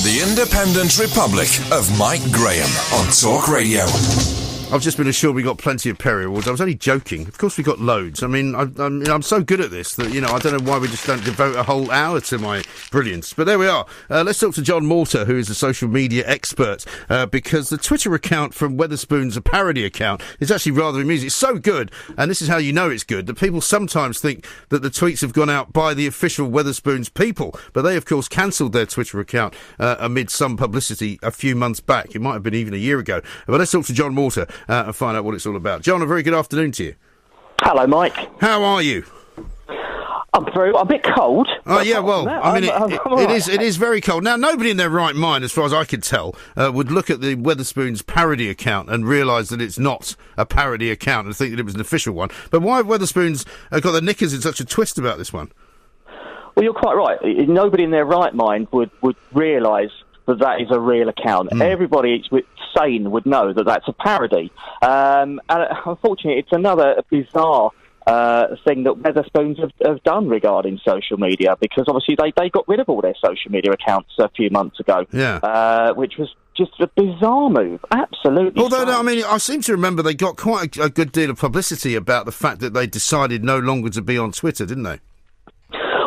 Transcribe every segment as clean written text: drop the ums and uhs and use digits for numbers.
The Independent Republic of Mike Graham on Talk Radio. I've just been assured we got plenty of Perry Awards. I was only joking. Of course we got loads. I mean, I'm so good at this that, I don't know why we just don't devote a whole hour to my brilliance. But there we are. Let's talk to Jon Morter, who is a social media expert, because the Twitter account from Wetherspoons, a parody account, is actually rather amusing. It's so good, and this is how you know it's good, that people sometimes think that the tweets have gone out by the official Wetherspoons people. But they, of course, cancelled their Twitter account amid some publicity a few months back. It might have been even a year ago. But let's talk to Jon Morter and find out what it's all about. Jon, a very good afternoon to you. Hello, Mike. How are you? I'm a bit cold. Oh, yeah, well, I mean, it is very cold. Now, nobody in their right mind, as far as I could tell, would look at the Wetherspoons parody account and realise that it's not a parody account and think that it was an official one. But why have Wetherspoons got their knickers in such a twist about this one? Well, you're quite right. Nobody in their right mind would realise that is a real account. Everybody sane would know that that's a parody. And unfortunately, it's another bizarre thing that Wetherspoons have done regarding social media, because obviously they got rid of all their social media accounts a few months ago, which was just a bizarre move. Absolutely. Although, no, I mean, I seem to remember they got quite a good deal of publicity about the fact that they decided no longer to be on Twitter, didn't they?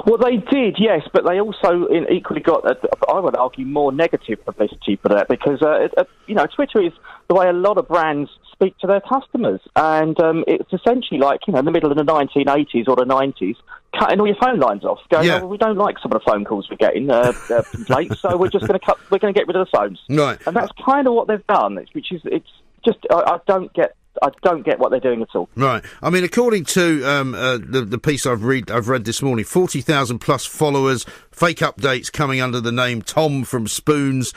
Well, they did, yes, but they also equally got, I would argue, more negative publicity for that, because, Twitter is the way a lot of brands speak to their customers, and it's essentially like, in the middle of the 1980s or the 90s, cutting all your phone lines off, going, well, we don't like some of the phone calls we're getting, complaints, so we're just going to get rid of the phones. Right. And that's kind of what they've done, I don't get what they're doing at all. Right. I mean, according to the piece I've read this morning, 40,000 plus followers, fake updates coming under the name Tom from Spoons,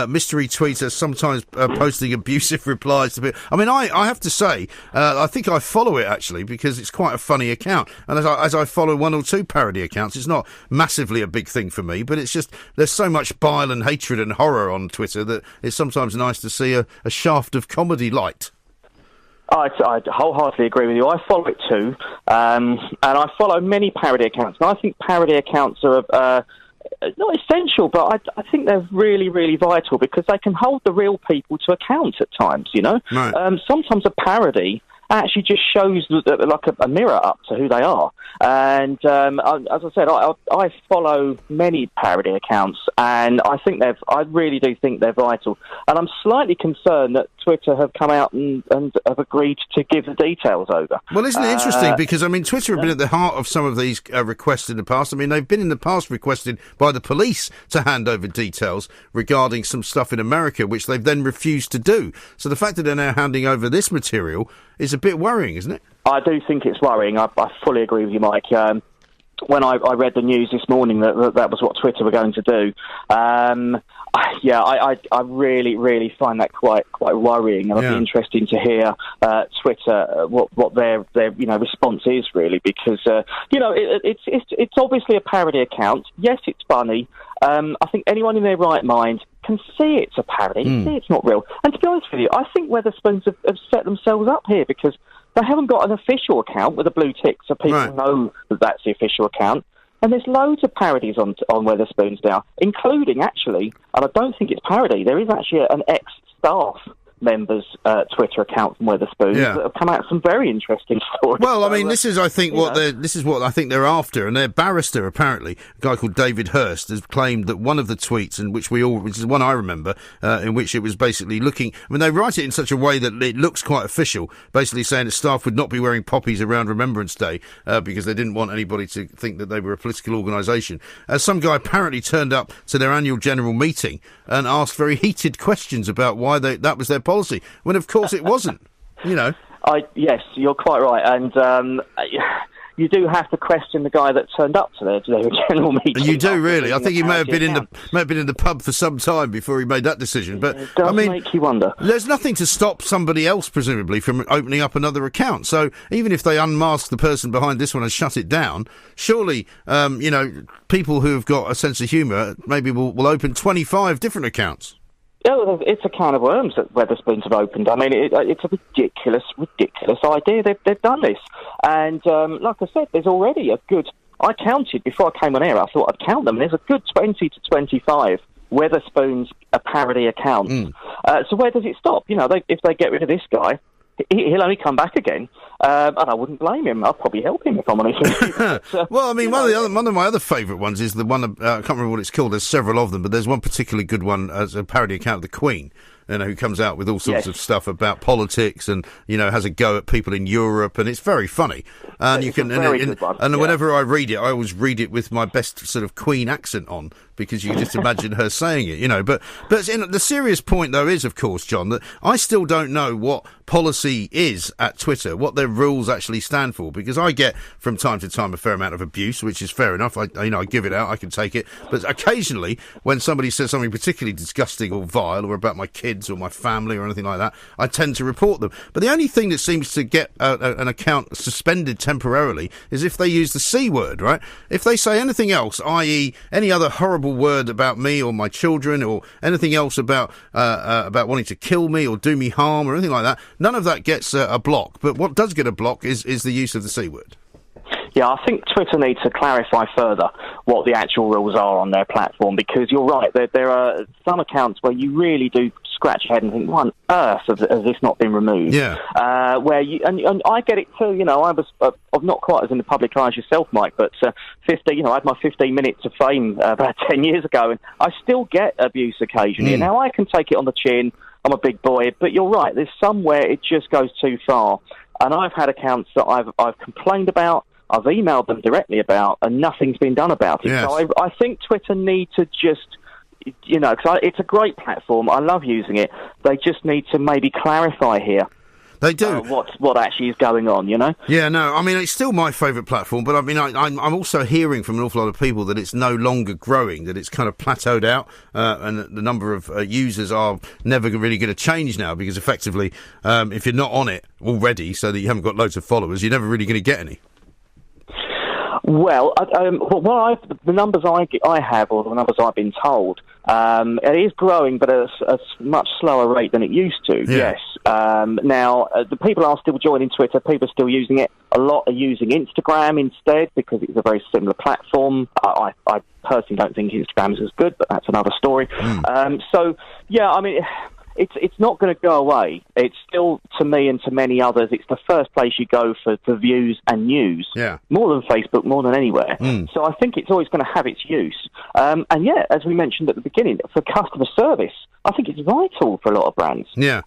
mystery tweeter sometimes posting abusive replies to people. I mean, I have to say, I think I follow it actually because it's quite a funny account. And as I follow one or two parody accounts, it's not massively a big thing for me, but it's just there's so much bile and hatred and horror on Twitter that it's sometimes nice to see a shaft of comedy light. I wholeheartedly agree with you. I follow it too, and I follow many parody accounts. And I think parody accounts are not essential, but I think they're really, really vital because they can hold the real people to account at times, Right. Sometimes a parody actually just shows like a mirror up to who they are. And as I said, I follow many parody accounts, and I really do think they're vital. And I'm slightly concerned that Twitter have come out and have agreed to give the details over. Well, isn't it interesting? Because, I mean, Twitter have been at the heart of some of these requests in the past. I mean, they've been in the past requested by the police to hand over details regarding some stuff in America, which they've then refused to do. So the fact that they're now handing over this material is a bit worrying, isn't it? I do think it's worrying. I fully agree with you, Mike. When I read the news this morning that was what Twitter were going to do, I really, really find that quite worrying, and it'll be interesting to hear Twitter what their response is really, because it's obviously a parody account. Yes, it's funny. I think anyone in their right mind can see it's a parody, see it's not real. And to be honest with you, I think Wetherspoons have set themselves up here because they haven't got an official account with a blue tick so people know that that's the official account. And there's loads of parodies on Wetherspoons now, including, actually, and I don't think it's parody, there is actually an ex-staff member's Twitter account from Wetherspoons that have come out with some very interesting stories. Well, I mean, this is I think what I think they're after, and their barrister apparently, a guy called David Hurst, has claimed that one of the tweets which is one I remember, in which it was basically looking. I mean, they write it in such a way that it looks quite official, basically saying that staff would not be wearing poppies around Remembrance Day because they didn't want anybody to think that they were a political organisation. Some guy apparently turned up to their annual general meeting and asked very heated questions about why that was their policy, when of course it wasn't, Yes, you're quite right, and you do have to question the guy that turned up to their general meeting. You do, really. I think he may have been in the pub for some time before he made that decision. But it does make you wonder. There's nothing to stop somebody else, presumably, from opening up another account. So even if they unmask the person behind this one and shut it down, surely, people who have got a sense of humour maybe will open 25 different accounts. Yeah, it's a can of worms that Wetherspoons have opened. I mean, it's a ridiculous idea. They've done this. And like I said, there's already a good... I counted, before I came on air, I thought I'd count them. There's a good 20 to 25 Weatherspoon's a parody account. So where does it stop? If they get rid of this guy, he'll only come back again, and I wouldn't blame him. I'd probably help him if I'm honest with you. Well, I mean, one of my other favourite ones is the one, I can't remember what it's called, there's several of them, but there's one particularly good one as a parody account of the Queen, who comes out with all sorts of stuff about politics and, has a go at people in Europe, and it's very funny. And whenever I read it, I always read it with my best sort of Queen accent on, because you can just imagine her saying it, But the serious point, though, is, of course, John, that I still don't know what policy is at Twitter, what their rules actually stand for, because I get, from time to time, a fair amount of abuse, which is fair enough. I give it out, I can take it. But occasionally, when somebody says something particularly disgusting or vile, or about my kids or my family or anything like that, I tend to report them. But the only thing that seems to get an account suspended temporarily is if they use the C word, right? If they say anything else, i.e. any other horrible word about me or my children, or anything else about wanting to kill me or do me harm or anything like that, none of that gets a block. But what does get a block is the use of the C word. Yeah, I think Twitter needs to clarify further what the actual rules are on their platform, because you're right, there are some accounts where you really do scratch your head and think, what on earth has this not been removed? Yeah. And I get it too, I was I'm not quite as in the public eye as yourself, Mike, but I had my 15 minutes of fame about 10 years ago, and I still get abuse occasionally. Now, I can take it on the chin, I'm a big boy, but you're right, there's somewhere it just goes too far. And I've had accounts that I've complained about, I've emailed them directly about, and nothing's been done about it. Yes. So I think Twitter need to just, because it's a great platform, I love using it, they just need to maybe clarify here. They do. What actually is going on, Yeah, no, I mean, it's still my favourite platform, but I mean, I'm also hearing from an awful lot of people that it's no longer growing, that it's kind of plateaued out, and that the number of users are never really going to change now, because effectively, if you're not on it already, so that you haven't got loads of followers, you're never really going to get any. Well, the numbers I have, or the numbers I've been told, it is growing, but at a much slower rate than it used to. Yeah. Yes. Now, the people are still joining Twitter. People are still using it. A lot are using Instagram instead, because it's a very similar platform. I personally don't think Instagram is as good, but that's another story. So, yeah, I mean, it's not going to go away. It's still, to me and to many others, it's the first place you go for views and news. Yeah. More than Facebook, more than anywhere. So I think it's always going to have its use. And yeah, as we mentioned at the beginning, for customer service, I think it's vital for a lot of brands. Yeah.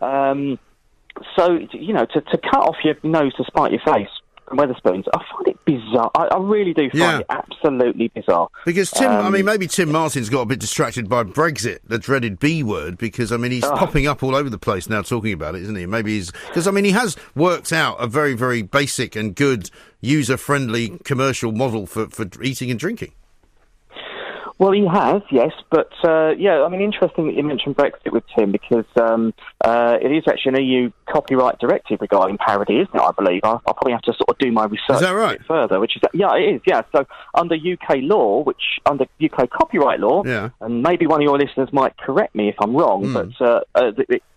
So, to cut off your nose to spite your face from Weatherspoons, I find it bizarre. I really do find it absolutely bizarre. Because maybe Tim Martin's got a bit distracted by Brexit, the dreaded B word, because, I mean, he's popping up all over the place now talking about it, isn't he? Maybe because, I mean, he has worked out a very, very basic and good user-friendly commercial model for eating and drinking. Well, he has, yes, but interesting that you mentioned Brexit with Tim, because it is actually an EU copyright directive regarding parody, isn't it? I believe I'll probably have to sort of do my research is that right? a bit further. Which is, yeah, it is. Yeah, so under UK law, under UK copyright law, and maybe one of your listeners might correct me if I'm wrong, but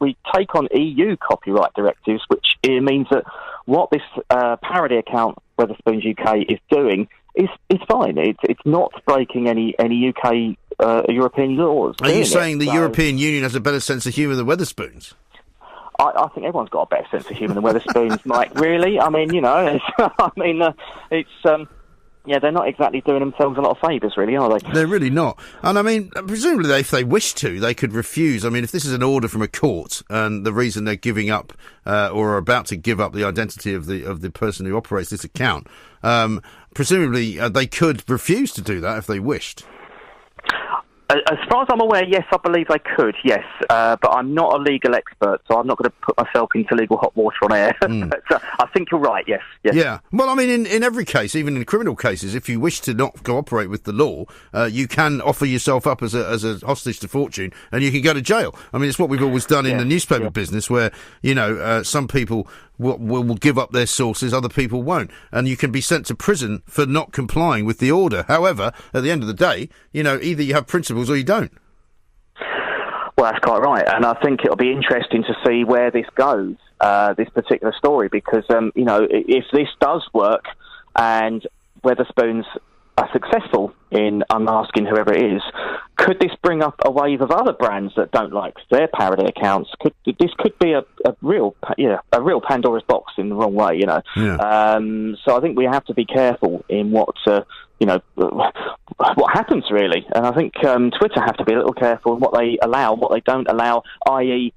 we take on EU copyright directives, which means that what this parody account, Weatherspoons UK, is doing. It's fine. It's not breaking any UK European laws. Are you saying the European Union has a better sense of humour than Weatherspoons? I think everyone's got a better sense of humour than Weatherspoons, Mike. Really? I mean, they're not exactly doing themselves a lot of favours, really, are they? They're really not. And I mean, presumably, if they wish to, they could refuse. I mean, if this is an order from a court, and the reason they're giving up or are about to give up the identity of the person who operates this account, presumably they could refuse to do that if they wished. As far as I'm aware, yes, I believe they could, yes. But I'm not a legal expert, so I'm not going to put myself into legal hot water on air. But I think you're right, yes. Yeah. Well, I mean, in every case, even in criminal cases, if you wish to not cooperate with the law, you can offer yourself up as a hostage to fortune, and you can go to jail. I mean, it's what we've always done in the newspaper business, where, some people will give up their sources, other people won't. And you can be sent to prison for not complying with the order. However, at the end of the day, either you have principles or you don't. Well, that's quite right. And I think it'll be interesting to see where this goes, this particular story, because, if this does work and Weatherspoons are successful in unmasking whoever it is, could this bring up a wave of other brands that don't like their parody accounts? This could be a real Pandora's box in the wrong way, Yeah. So I think we have to be careful in what happens really, and I think Twitter have to be a little careful in what they allow and what they don't allow. I.e.,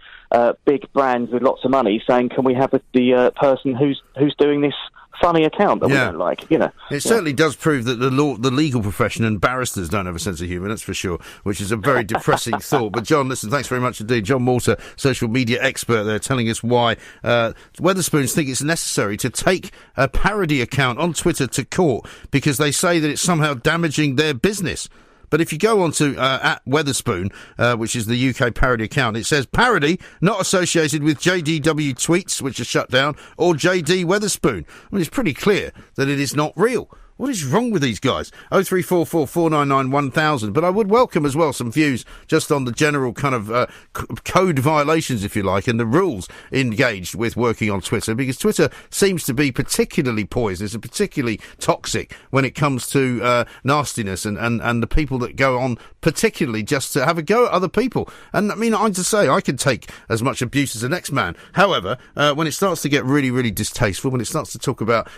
big brands with lots of money saying, "Can we have the person who's doing this funny account that we don't like?" It certainly does prove that the legal profession and barristers don't have a sense of humour, that's for sure, which is a very depressing thought. But John, listen, thanks very much indeed. Jon Morter, social media expert there, telling us why Wetherspoons think it's necessary to take a parody account on Twitter to court because they say that it's somehow damaging their business. But if you go on to at Wetherspoon, which is the UK parody account, it says parody not associated with JDW tweets, which are shut down, or JD Wetherspoon. I mean, it's pretty clear that it is not real. What is wrong with these guys? 0344 499 1000. But I would welcome as well some views just on the general kind of code violations, if you like, and the rules engaged with working on Twitter, because Twitter seems to be particularly poisonous and particularly toxic when it comes to nastiness and the people that go on particularly just to have a go at other people. And I mean, I just say I can take as much abuse as the next man. However, when it starts to get really, really distasteful, when it starts to talk about,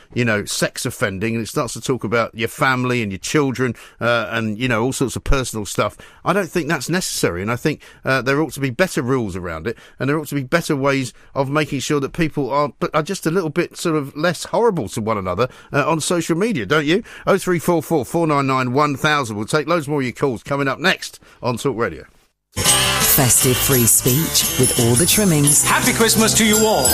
sex offending, and it starts to talk about your family and your children and all sorts of personal stuff, I don't think that's necessary. And I think there ought to be better rules around it, and there ought to be better ways of making sure that people are just a little bit sort of less horrible to one another on social media, don't you? 0344 499 1000. We'll take loads more of your calls coming up next on Talk Radio. Festive free speech with all the trimmings. Happy Christmas to you all.